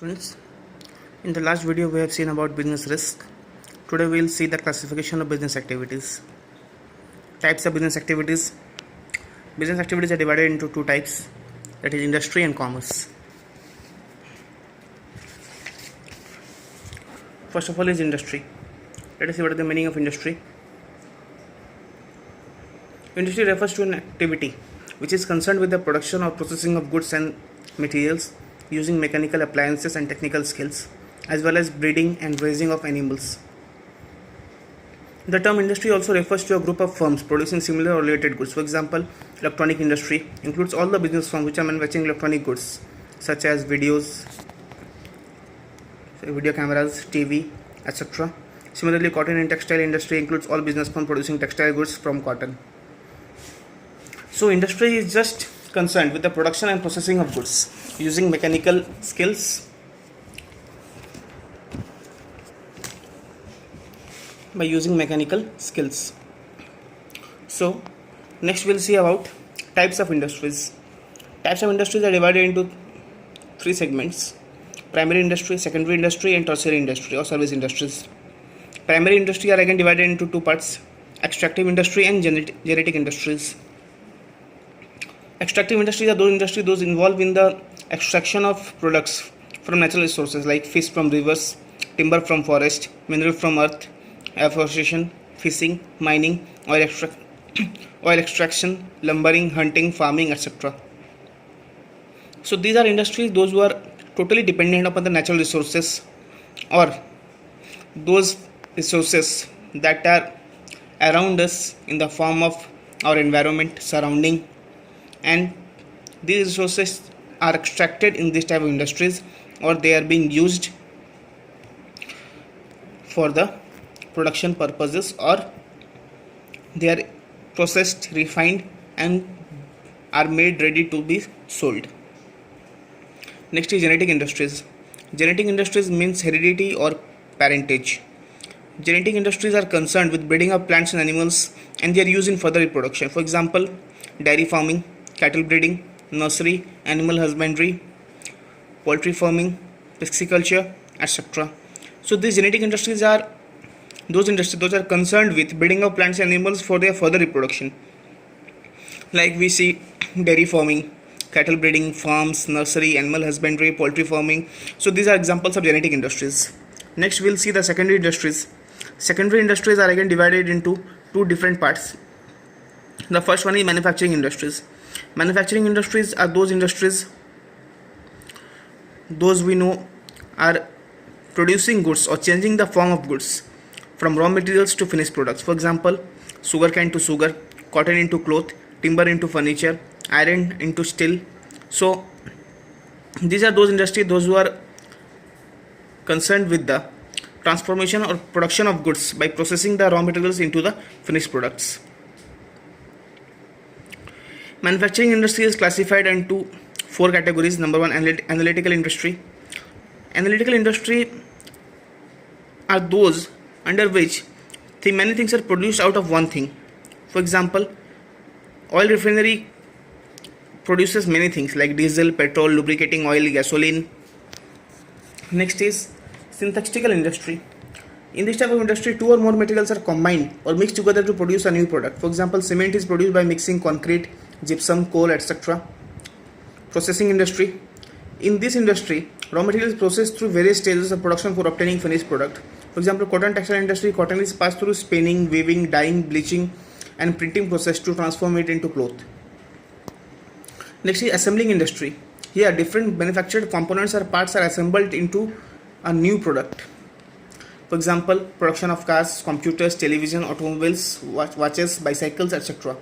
Students, in the last video we have seen about business risk. Today we will see the classification of business activities. Types of business activities. Business activities are divided into two types, that is industry and commerce. First of all is industry. Let us see what is the meaning of industry. Industry refers to an activity which is concerned with the production or processing of goods and materials using mechanical appliances and technical skills, as well as breeding and raising of animals. The term industry also refers to a group of firms producing similar or related goods. For example, electronic industry includes all the business firms which are manufacturing electronic goods such as video cameras, TV, etc. Similarly, cotton and textile industry includes all business firms producing textile goods from cotton. So industry is just concerned with the production and processing of goods using mechanical skills So next we'll see about types of industries. Types of industries are divided into three segments: primary industry, secondary industry, and tertiary industry or service industries. Primary industry are again divided into two parts: extractive industry and genetic industries. Extractive industries are those involved in the extraction of products from natural resources like fish from rivers, timber from forest, mineral from earth, afforestation, fishing, mining, oil extraction, lumbering, hunting, farming, etc. So these are industries those who are totally dependent upon the natural resources or those resources that are around us in the form of our environment surrounding, and these resources are extracted in this type of industries, or they are being used for the production purposes, or they are processed, refined, and are made ready to be sold. Next is genetic industries. Genetic industries means heredity or parentage. Genetic industries are concerned with breeding of plants and animals, and they are used in further reproduction. For example, dairy farming, cattle breeding, nursery, animal husbandry, poultry farming, pisciculture, etc. So these genetic industries are those are concerned with breeding of plants and animals for their further reproduction. Like we see dairy farming, cattle breeding, farms, nursery, animal husbandry, poultry farming. So these are examples of genetic industries. Next we'll see the secondary industries. Secondary industries are again divided into two different parts. The first one is manufacturing industries. Manufacturing industries are those industries those we know are producing goods or changing the form of goods from raw materials to finished products. For example, sugarcane to sugar, cotton into cloth, timber into furniture, iron into steel. So these are those industries those who are concerned with the transformation or production of goods by processing the raw materials into the finished products. Manufacturing industry is classified into four categories. Number one, analytical industry. Analytical industry are those under which many things are produced out of one thing. For example, oil refinery produces many things like diesel, petrol, lubricating oil, gasoline. Next is synthetical industry. In this type of industry, two or more materials are combined or mixed together to produce a new product. For example, cement is produced by mixing concrete, gypsum, coal, etc. Processing industry. In this industry, raw material is processed through various stages of production for obtaining finished product. For example, cotton textile industry, cotton is passed through spinning, weaving, dyeing, bleaching, and printing process to transform it into cloth. Next is assembling industry. Here, different manufactured components or parts are assembled into a new product. For example, production of cars, computers, television, automobiles, watches, bicycles, etc.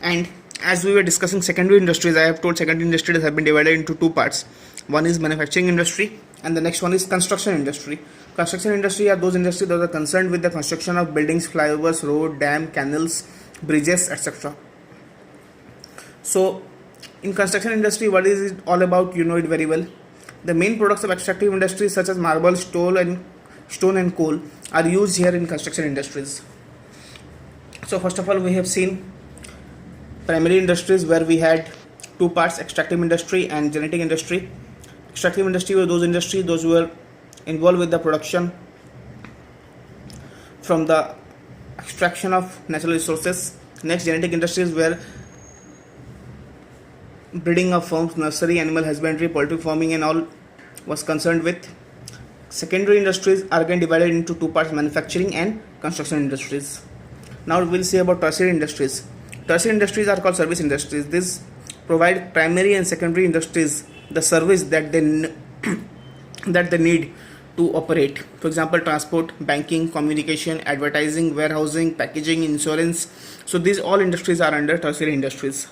And as we were discussing secondary industries, I have told secondary industries have been divided into two parts. One is manufacturing industry and the next one is construction industry. Construction industry are those industries that are concerned with the construction of buildings, flyovers, road, dam, canals, bridges, etc. So in construction industry, what is it all about? You know it very well. The main products of extractive industries such as marble, stone and coal are used here in construction industries. So first of all, we have seen primary industries where we had two parts, extractive industry and genetic industry. Extractive industry were those industries those who were involved with the production from the extraction of natural resources. Next, genetic industries were breeding of firms, nursery, animal husbandry, poultry farming and all was concerned with. Secondary industries are again divided into two parts, manufacturing and construction industries. Now we'll see about tertiary industries. Tertiary industries are called service industries. These provide primary and secondary industries the service that they that they need to operate. For example, transport, banking, communication, advertising, warehousing, packaging, insurance. So these all industries are under tertiary industries.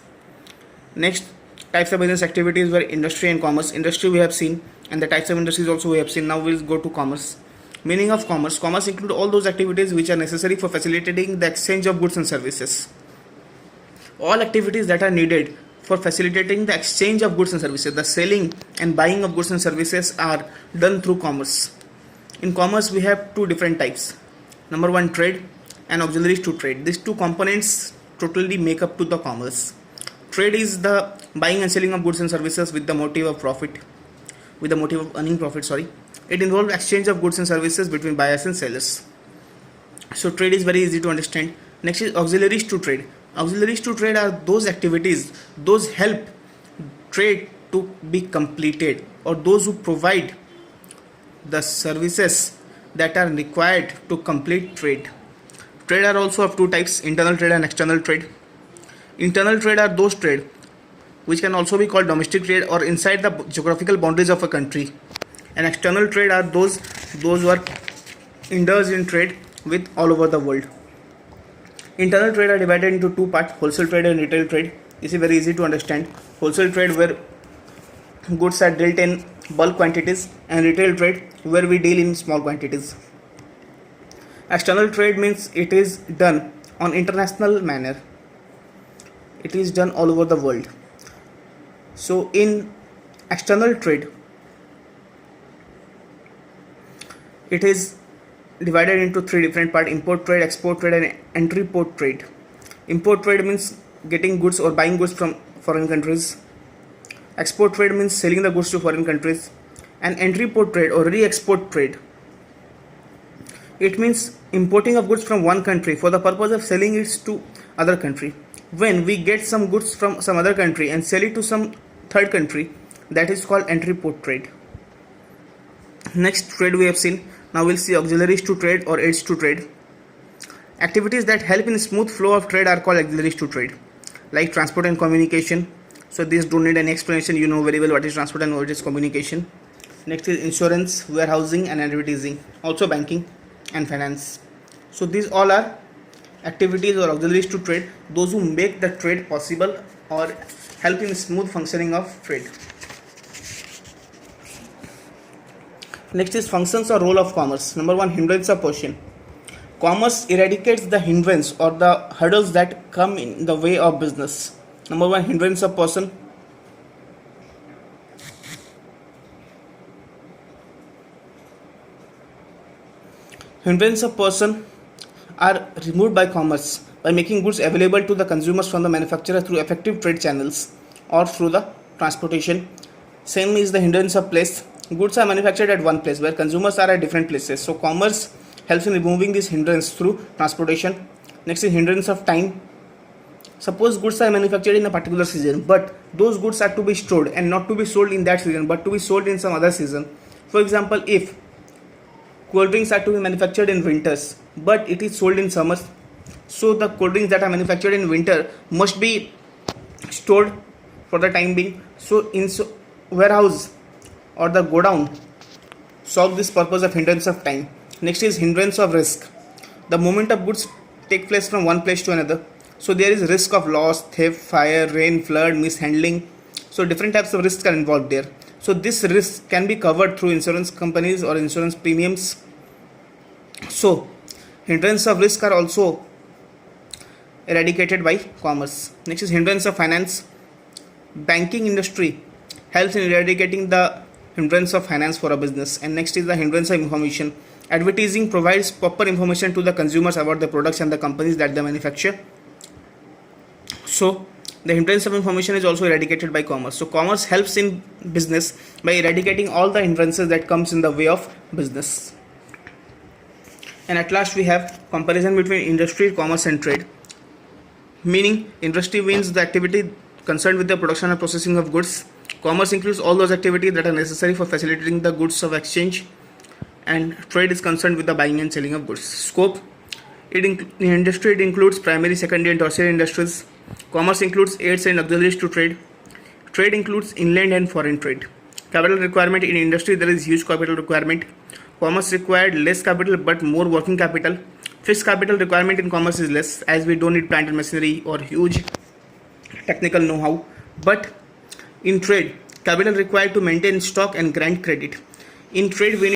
Next, types of business activities were industry and commerce. Industry we have seen, and the types of industries also we have seen. Now we'll go to commerce. Meaning of commerce. Commerce include all those activities which are necessary for facilitating the exchange of goods and services. All activities that are needed for facilitating the exchange of goods and services, the selling and buying of goods and services are done through commerce. In commerce we have two different types. Number one, trade and auxiliaries to trade. These two components totally make up to the commerce. Trade is the buying and selling of goods and services with the motive of earning profit. It involves exchange of goods and services between buyers and sellers. So trade is very easy to understand. Next is auxiliaries to trade. Auxiliaries to trade are those activities, those help trade to be completed, or those who provide the services that are required to complete trade. Trade are also of two types, internal trade and external trade. Internal trade are those trade which can also be called domestic trade or inside the geographical boundaries of a country. And external trade are those who are indulged in trade with all over the world. Internal trade are divided into two parts, wholesale trade and retail trade. This is very easy to understand. Wholesale trade where goods are dealt in bulk quantities, and retail trade where we deal in small quantities. External trade means it is done on international manner. It is done all over the world. So in external trade, it is divided into three different parts: import trade, export trade and entry port trade. Import trade means getting goods or buying goods from foreign countries. Export trade means selling the goods to foreign countries. And entry port trade or re-export trade, it means importing of goods from one country for the purpose of selling it to other country. When we get some goods from some other country and sell it to some third country, that is called entry port trade. Next trade we have seen. Now we'll see auxiliaries to trade or aids to trade. Activities that help in smooth flow of trade are called auxiliaries to trade, like transport and communication. So these don't need any explanation. You know very well what is transport and what is communication. Next is insurance, warehousing and advertising. Also banking and finance. So these all are activities or auxiliaries to trade, those who make the trade possible or help in smooth functioning of trade. Next is functions or role of commerce. Number one, hindrance or portion. Commerce eradicates the hindrance or the hurdles that come in the way of business. Number one, hindrance of person. Hindrance of person are removed by commerce by making goods available to the consumers from the manufacturer through effective trade channels or through the transportation. Same is the hindrance of place. Goods are manufactured at one place where consumers are at different places. So commerce helps in removing this hindrance through transportation. Next is hindrance of time. Suppose goods are manufactured in a particular season, but those goods are to be stored and not to be sold in that season but to be sold in some other season. For example, if cold drinks are to be manufactured in winters but it is sold in summers, so the cold drinks that are manufactured in winter must be stored for the time being. So in warehouse or the godown solve this purpose of hindrance of time. Next is hindrance of risk. The movement of goods take place from one place to another, so there is risk of loss, theft, fire, rain, flood, mishandling. So different types of risks are involved there. So this risk can be covered through insurance companies or insurance premiums. So hindrance of risk are also eradicated by commerce. Next is hindrance of finance. Banking industry helps in eradicating the hindrance of finance for a business. And next is the hindrance of information. Advertising provides proper information to the consumers about the products and the companies that they manufacture. So The hindrance of information is also eradicated by commerce. So commerce helps in business by eradicating all the hindrances that comes in the way of business. And at last we have comparison between industry, commerce and trade. Meaning industry means the activity concerned with the production and processing of goods. Commerce includes all those activities that are necessary for facilitating the goods of exchange, and trade is concerned with the buying and selling of goods. Scope: in industry it includes primary, secondary and tertiary industries. Commerce includes aids and auxiliaries to trade. Trade includes inland and foreign trade. Capital requirement: in industry there is huge capital requirement. Commerce required less capital but more working capital. Fixed capital requirement in commerce is less, as we don't need plant and machinery or huge technical know-how. But in trade, capital required to maintain stock and grant credit. In trade we need